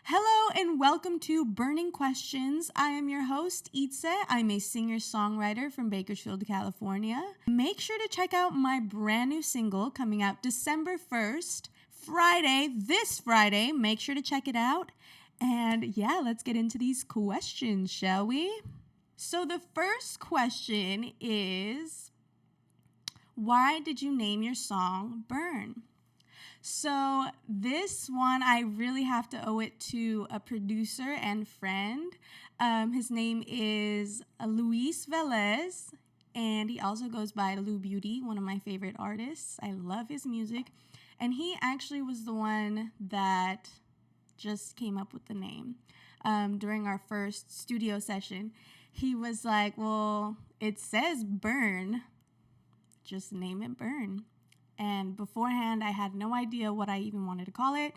Hello and welcome to Burning Questions. I am your host, ITZE. I'm a singer-songwriter from Bakersfield, California. Make sure to check out my brand new single coming out December 1st, this Friday. Make sure to check it out. And yeah, let's get into these questions, shall we? So the first question is, why did you name your song Burn? So this one, I really have to owe it to a producer and friend. His name is Luis Velez, and he also goes by Lou Beauty, one of my favorite artists. I love his music. And he actually was the one that just came up with the name. During our first studio session, he was like, well, it says Burn. Just name it Burn. And beforehand, I had no idea what I even wanted to call it.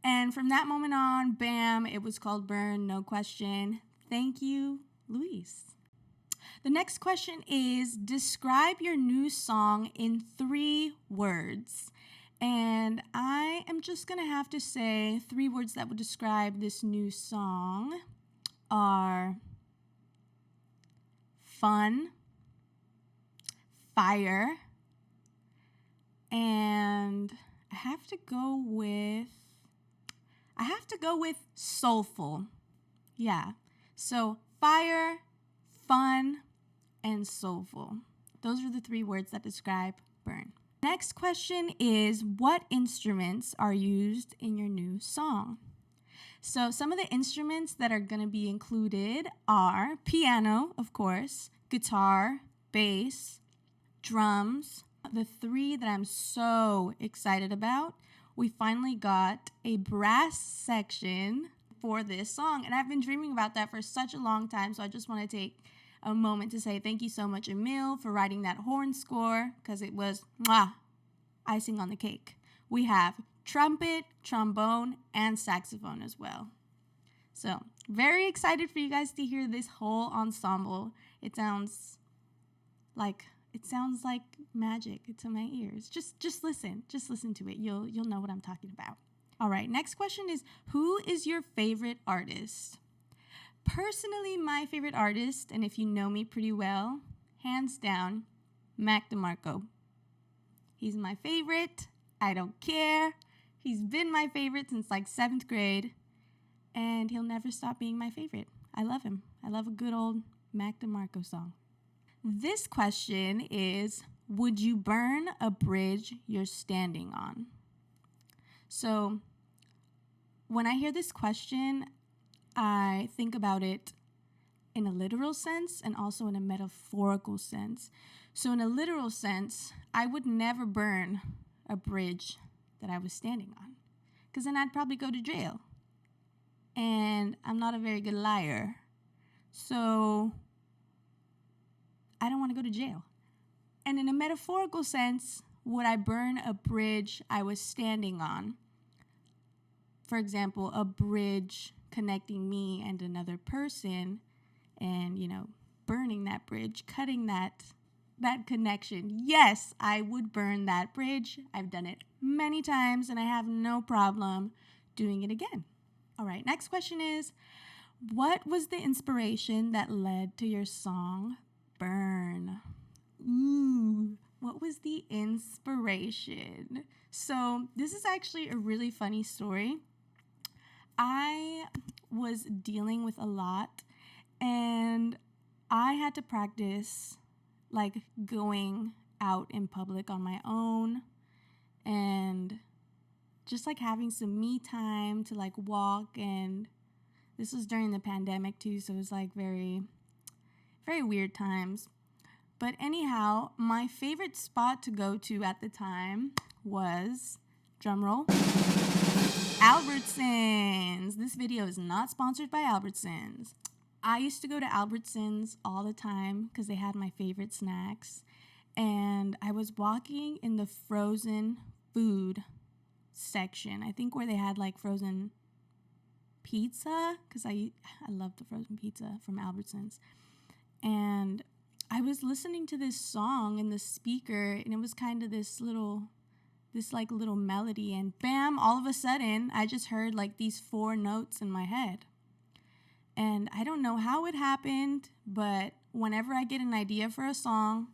And from that moment on, bam, it was called Burn, no question. Thank you, Luis. The next question is, describe your new song in 3 words. And I am just going to have to say 3 words that would describe this new song are fun, fire, and I have to go with soulful. Yeah. So fire, fun, and soulful. Those are the 3 words that describe Burn. Next question is, what instruments are used in your new song? So some of the instruments that are going to be included are piano, of course, guitar, bass, drums. The 3 that I'm so excited about, we finally got a brass section for this song, and I've been dreaming about that for such a long time, so I just want to take a moment to say thank you so much, Emil, for writing that horn score, because it was icing on the cake. We have trumpet, trombone, and saxophone as well. So, very excited for you guys to hear this whole ensemble. It sounds like magic to my ears. Just listen to it. You'll know what I'm talking about. All right, next question is, who is your favorite artist? Personally, my favorite artist, and if you know me pretty well, hands down, Mac DeMarco. He's my favorite. I don't care. He's been my favorite since 7th grade, and he'll never stop being my favorite. I love him. I love a good old Mac DeMarco song. This question is, would you burn a bridge you're standing on? So when I hear this question, I think about it in a literal sense and also in a metaphorical sense. So in a literal sense, I would never burn a bridge that I was standing on, because then I'd probably go to jail. And I'm not a very good liar. So I don't want to go to jail. And in a metaphorical sense, would I burn a bridge I was standing on? For example, a bridge connecting me and another person, and, burning that bridge, cutting that connection. Yes, I would burn that bridge. I've done it many times, and I have no problem doing it again. All right, next question is, what was the inspiration that led to your song Burn? Ooh, what was the inspiration? So this is actually a really funny story. I was dealing with a lot, and I had to practice going out in public on my own, and just having some me time to walk. And this was during the pandemic too, so it was very, very weird times. But anyhow, my favorite spot to go to at the time was, drumroll, Albertsons. This video is not sponsored by Albertsons. I used to go to Albertsons all the time because they had my favorite snacks. And I was walking in the frozen food section, I think where they had frozen pizza, because I love the frozen pizza from Albertsons. And I was listening to this song in the speaker, and it was kind of this little this like little melody, and bam, all of a sudden I just heard like these 4 notes in my head. And I don't know how it happened, but whenever I get an idea for a song,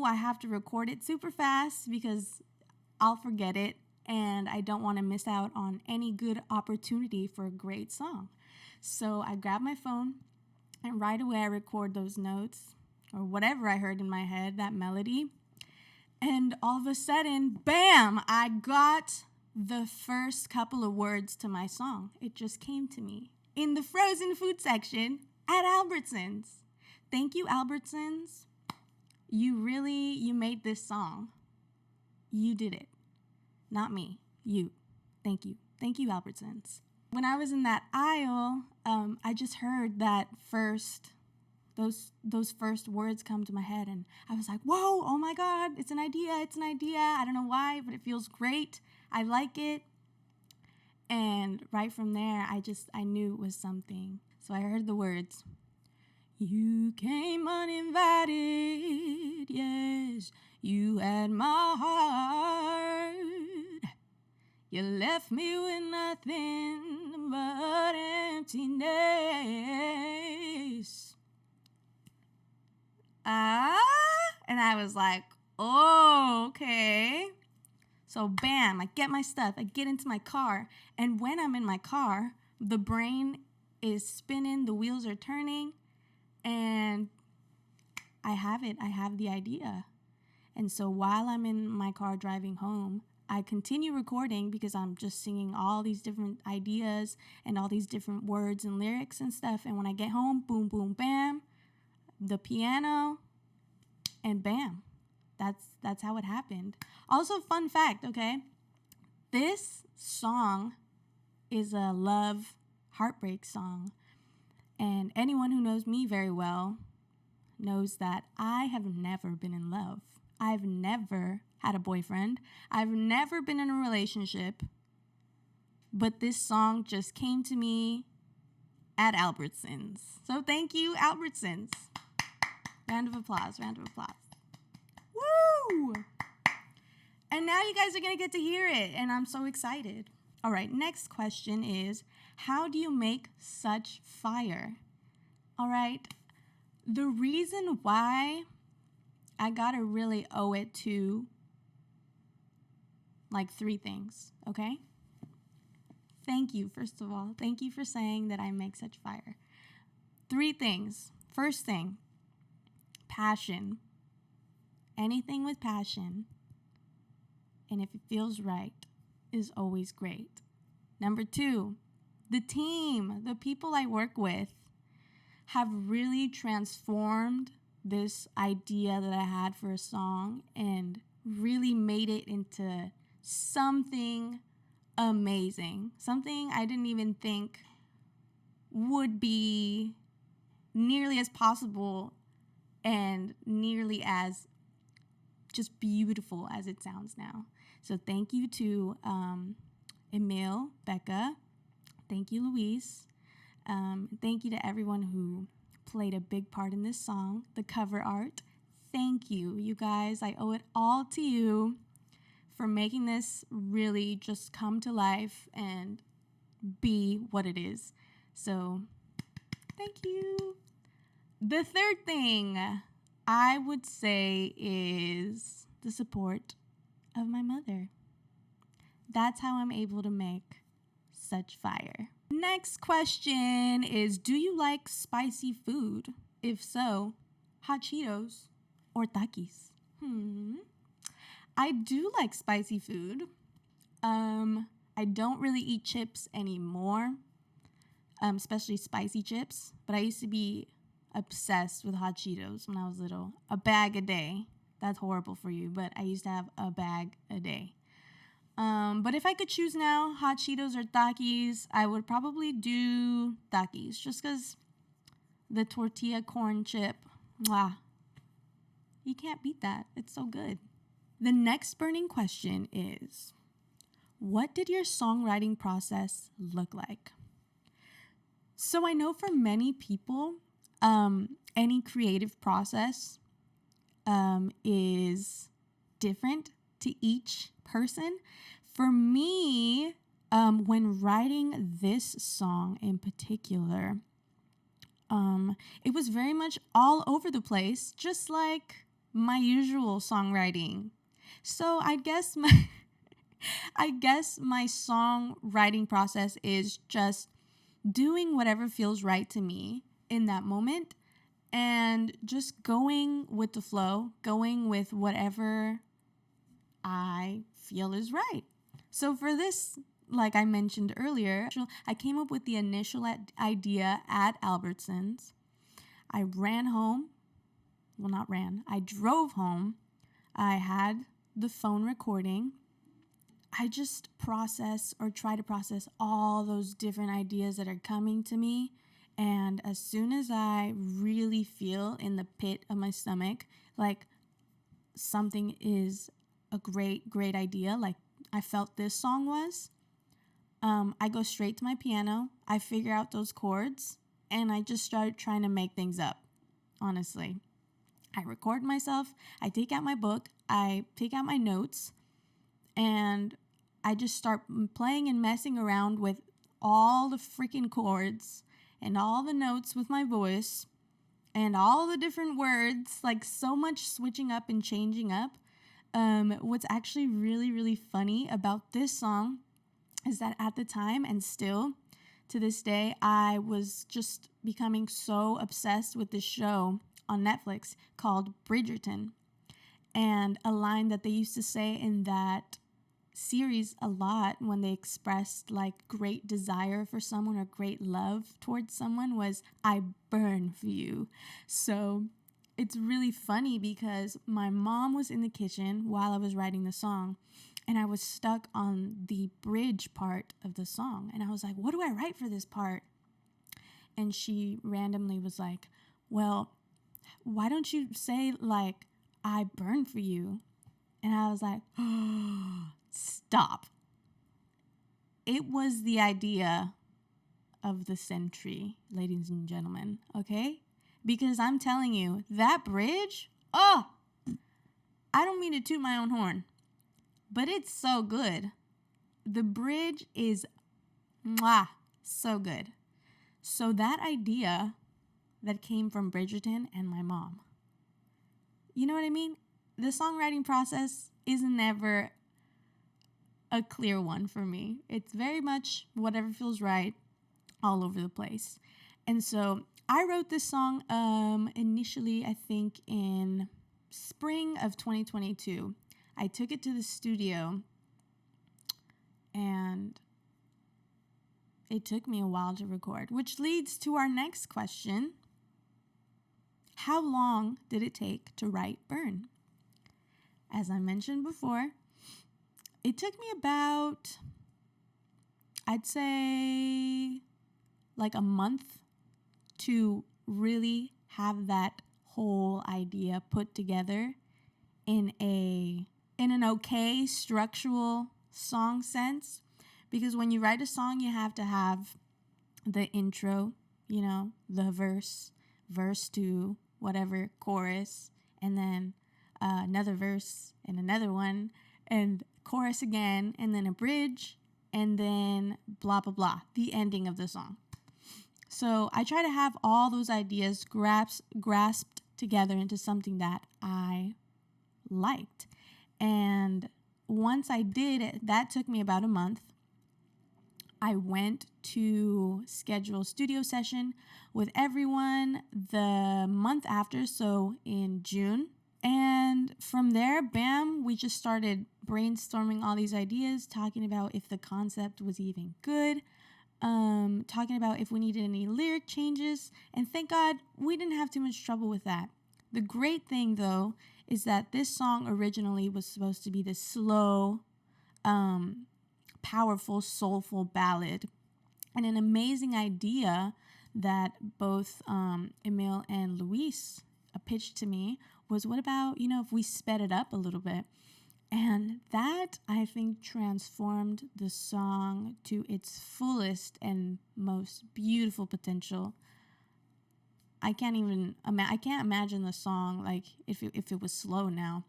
I have to record it super fast because I'll forget it, and I don't want to miss out on any good opportunity for a great song. So I grab my phone, and right away I record those notes or whatever I heard in my head, that melody. And all of a sudden, bam, I got the first couple of words to my song. It just came to me in the frozen food section at Albertsons. Thank you, Albertsons. You made this song. You did it. Not me. You. Thank you. Thank you, Albertsons. When I was in that aisle, I just heard that those first words come to my head, and I was like, whoa, oh my God, it's an idea. I don't know why, but it feels great. I like it. And right from there, I knew it was something. So I heard the words, you came uninvited, yes, you had my heart. You left me with nothing but emptiness. And I was like, oh, okay. So bam, I get my stuff, I get into my car, and when I'm in my car, the brain is spinning, the wheels are turning, and I have the idea. And so while I'm in my car driving home, I continue recording because I'm just singing all these different ideas and all these different words and lyrics and stuff. And when I get home, boom, boom, bam, the piano, and bam. That's how it happened. Also, fun fact, okay? This song is a love heartbreak song. And anyone who knows me very well knows that I have never been in love. I've never had a boyfriend. I've never been in a relationship. But this song just came to me at Albertsons. So thank you, Albertsons. Round of applause, round of applause. Woo! And now you guys are going to get to hear it, and I'm so excited. All right, next question is, how do you make such fire? All right, the reason why I got to really owe it to like 3 things, okay? Thank you, first of all. Thank you for saying that I make such fire. 3 things. First thing, passion. Anything with passion, and if it feels right, is always great. Number 2, the team, the people I work with have really transformed this idea that I had for a song and really made it into something amazing, something I didn't even think would be nearly as possible and nearly as just beautiful as it sounds now. So thank you to Emil, Becca. Thank you, Luis. Thank you to everyone who played a big part in this song. The cover art. Thank you, you guys. I owe it all to you for making this really just come to life and be what it is. So thank you. The third thing I would say is the support of my mother. That's how I'm able to make such fire. Next question is, do you like spicy food? If so, hot Cheetos or Takis? I do like spicy food. I don't really eat chips anymore, especially spicy chips, but I used to be obsessed with hot Cheetos when I was little. A bag a day. That's horrible for you, but I used to have a bag a day. But if I could choose now, hot Cheetos or Takis, I would probably do Takis just because the tortilla corn chip, you can't beat that. It's so good. The next burning question is, what did your songwriting process look like? So I know for many people, any creative process is different to each person. For me, when writing this song in particular, it was very much all over the place, just like my usual songwriting. So I guess my songwriting process is just doing whatever feels right to me in that moment and just going with the flow, going with whatever I feel is right. So for this, like I mentioned earlier, I came up with the initial idea at Albertsons. I ran home. Well, not ran. I drove home. I had the phone recording. I just try to process all those different ideas that are coming to me. And as soon as I really feel in the pit of my stomach, like something is a great, great idea, like I felt this song was, I go straight to my piano, I figure out those chords, and I just start trying to make things up, honestly. I record myself, I take out my book, I take out my notes, and I just start playing and messing around with all the freaking chords and all the notes with my voice and all the different words, like so much switching up and changing up. What's actually really, really funny about this song is that at the time and still to this day, I was just becoming so obsessed with this show on Netflix called Bridgerton. And a line that they used to say in that series a lot when they expressed like great desire for someone or great love towards someone was, "I burn for you." So it's really funny because my mom was in the kitchen while I was writing the song, and I was stuck on the bridge part of the song. And I was like, what do I write for this part? And she randomly was like, well, why don't you say like, "I burn for you"? And I was like, oh, stop. It was the idea of the century, ladies and gentlemen, okay? Because I'm telling you, that bridge, I don't mean to toot my own horn, but it's so good. The bridge is so good. So that idea that came from Bridgerton and my mom. You know what I mean? The songwriting process is never a clear one for me. It's very much whatever feels right all over the place. And so I wrote this song initially, I think, in spring of 2022. I took it to the studio, and it took me a while to record, which leads to our next question. How long did it take to write Burn? As I mentioned before, it took me about, I'd say, like a month to really have that whole idea put together in an okay structural song sense. Because when you write a song, you have to have the intro, the verse 2, whatever, chorus, and then another verse and another one, and chorus again, and then a bridge, and then blah, blah, blah, the ending of the song. So I try to have all those ideas grasped together into something that I liked. And once I did it, that took me about a month. I went to schedule a studio session with everyone the month after, so in June. And from there, bam, we just started brainstorming all these ideas, talking about if the concept was even good, talking about if we needed any lyric changes. And thank God we didn't have too much trouble with that. The great thing, though, is that this song originally was supposed to be this slow, powerful, soulful ballad. And an amazing idea that both Emil and Luis pitched to me was, what about, if we sped it up a little bit? And that, I think, transformed the song to its fullest and most beautiful potential. I can't imagine the song like if it was slow now.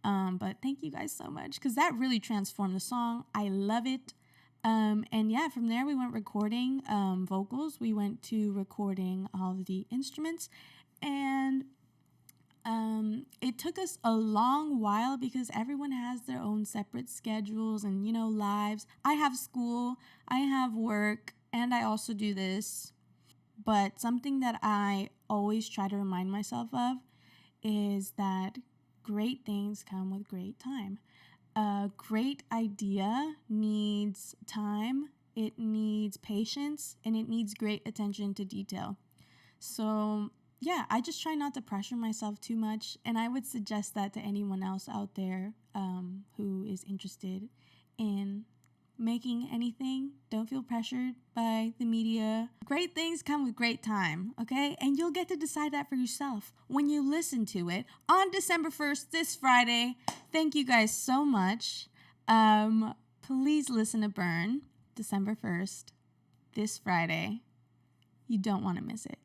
But thank you guys so much because that really transformed the song. I love it. And yeah, from there we went recording vocals. We went to recording all of the instruments, and it took us a long while because everyone has their own separate schedules and, lives. I have school, I have work, and I also do this. But something that I always try to remind myself of is that great things come with great time. A great idea needs time, it needs patience, and it needs great attention to detail. So yeah, I just try not to pressure myself too much, and I would suggest that to anyone else out there who is interested in making anything. Don't feel pressured by the media. Great things come with great time, okay? And you'll get to decide that for yourself when you listen to it on December 1st, this Friday. Thank you guys so much. Please listen to Burn, December 1st, this Friday. You don't want to miss it.